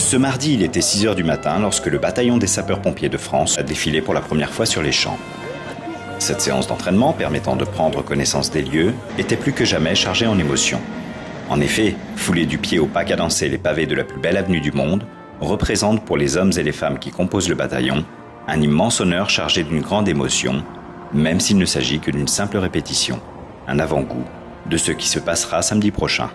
Ce mardi, il était 6 h du matin lorsque le bataillon des sapeurs-pompiers de France a défilé pour la première fois sur les champs. Cette séance d'entraînement permettant de prendre connaissance des lieux était plus que jamais chargée en émotions. En effet, fouler du pied au pas cadencé les pavés de la plus belle avenue du monde représente pour les hommes et les femmes qui composent le bataillon un immense honneur chargé d'une grande émotion, même s'il ne s'agit que d'une simple répétition, un avant-goût de ce qui se passera samedi prochain.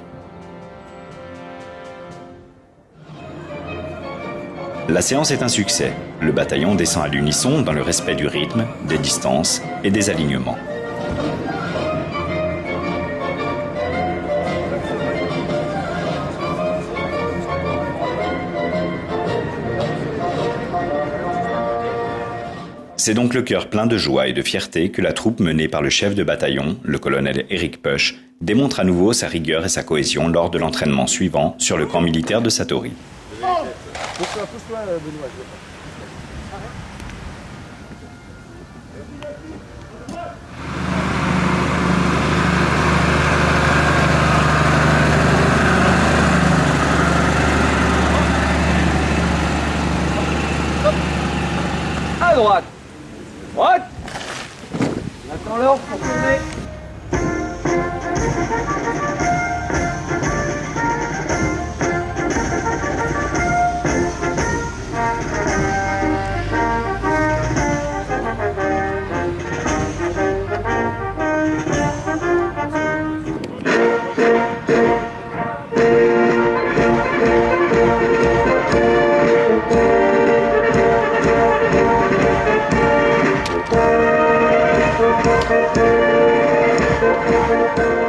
La séance est un succès. Le bataillon descend à l'unisson dans le respect du rythme, des distances et des alignements. C'est donc le cœur plein de joie et de fierté que la troupe menée par le chef de bataillon, le colonel Éric Puech, démontre à nouveau sa rigueur et sa cohésion lors de l'entraînement suivant sur le camp militaire de Satory. Pousse-toi, Benoît. À droite. Droite. Attends l'ordre pour tourner.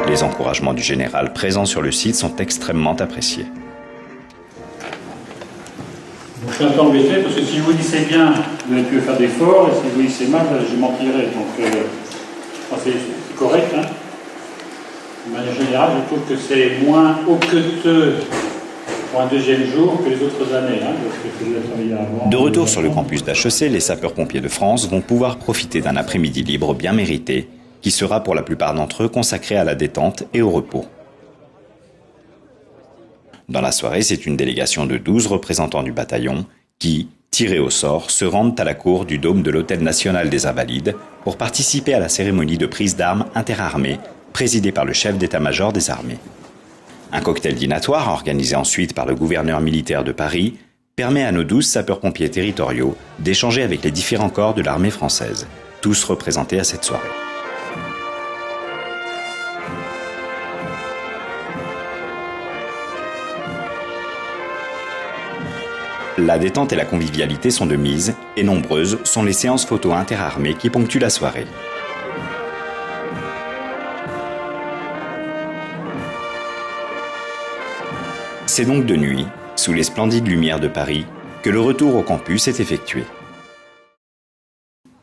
Les encouragements du général présent sur le site sont extrêmement appréciés. Je suis un peu embêté parce que si vous lissez bien, vous n'allez plus faire d'efforts, et si vous lissez mal, je mentirai. Donc, c'est correct. Hein. De manière générale, je trouve que c'est moins hoqueteux pour un deuxième jour que les autres années. Hein, parce que je l'ai travaillé avant. De retour sur le campus d'HEC, les sapeurs-pompiers de France vont pouvoir profiter d'un après-midi libre bien mérité, qui sera pour la plupart d'entre eux consacré à la détente et au repos. Dans la soirée, c'est une délégation de 12 représentants du bataillon qui, tirés au sort, se rendent à la cour du dôme de l'Hôtel National des Invalides pour participer à la cérémonie de prise d'armes interarmées présidée par le chef d'état-major des armées. Un cocktail dînatoire, organisé ensuite par le gouverneur militaire de Paris, permet à nos 12 sapeurs-pompiers territoriaux d'échanger avec les différents corps de l'armée française, tous représentés à cette soirée. La détente et la convivialité sont de mise et nombreuses sont les séances photo interarmées qui ponctuent la soirée. C'est donc de nuit, sous les splendides lumières de Paris, que le retour au campus est effectué.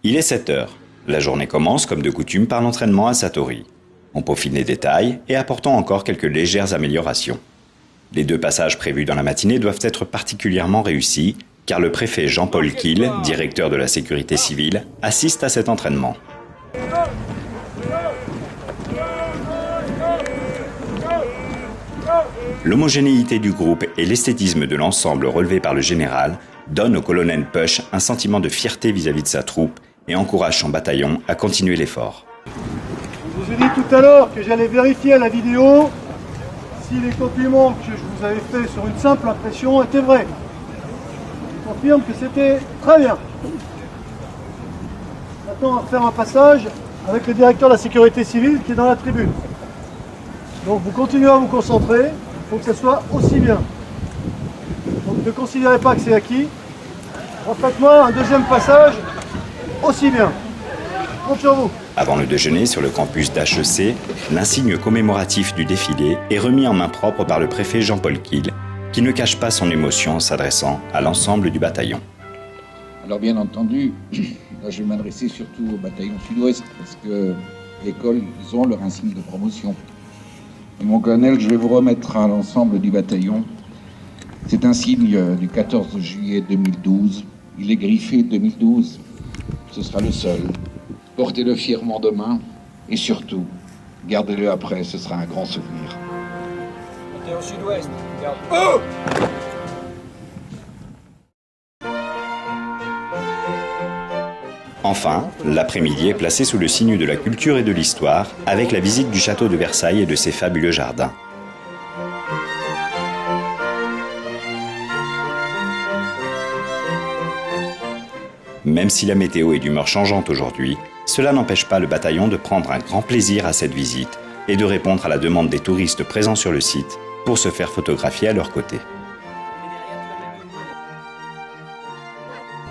Il est 7 h. La journée commence comme de coutume par l'entraînement à Satory. On peaufine les détails et apportons encore quelques légères améliorations. Les 2 passages prévus dans la matinée doivent être particulièrement réussis, car le préfet Jean-Paul Kiel, directeur de la sécurité civile, assiste à cet entraînement. L'homogénéité du groupe et l'esthétisme de l'ensemble relevé par le général donnent au colonel Puech un sentiment de fierté vis-à-vis de sa troupe et encourage son bataillon à continuer l'effort. Je vous ai dit tout à l'heure que j'allais vérifier à la vidéo si les compliments que je vous avais faits sur une simple impression étaient vrais. Je confirme que c'était très bien. Maintenant, on va faire un passage avec le directeur de la sécurité civile qui est dans la tribune. Donc vous continuez à vous concentrer, il faut que ça soit aussi bien. Donc ne considérez pas que c'est acquis. Refaites-moi un deuxième passage aussi bien. Je compte sur vous. Avant le déjeuner sur le campus d'HEC, l'insigne commémoratif du défilé est remis en main propre par le préfet Jean-Paul Kiel, qui ne cache pas son émotion en s'adressant à l'ensemble du bataillon. Alors bien entendu, là je vais m'adresser surtout au bataillon sud-ouest, parce que l'école, ils ont leur insigne de promotion. Et mon colonel, je vais vous remettre à l'ensemble du bataillon cet insigne du 14 juillet 2012. Il est griffé 2012, ce sera le seul. Portez-le fièrement demain et surtout, gardez-le après, ce sera un grand souvenir. Bataillon sud-ouest, garde. Oh Enfin, l'après-midi est placé sous le signe de la culture et de l'histoire, avec la visite du château de Versailles et de ses fabuleux jardins. Même si la météo est d'humeur changeante aujourd'hui, cela n'empêche pas le bataillon de prendre un grand plaisir à cette visite et de répondre à la demande des touristes présents sur le site pour se faire photographier à leur côté.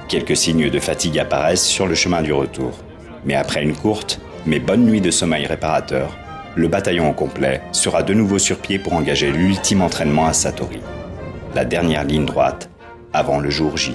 Quelques signes de fatigue apparaissent sur le chemin du retour. Mais après une courte, mais bonne nuit de sommeil réparateur, le bataillon au complet sera de nouveau sur pied pour engager l'ultime entraînement à Satory. La dernière ligne droite avant le jour J.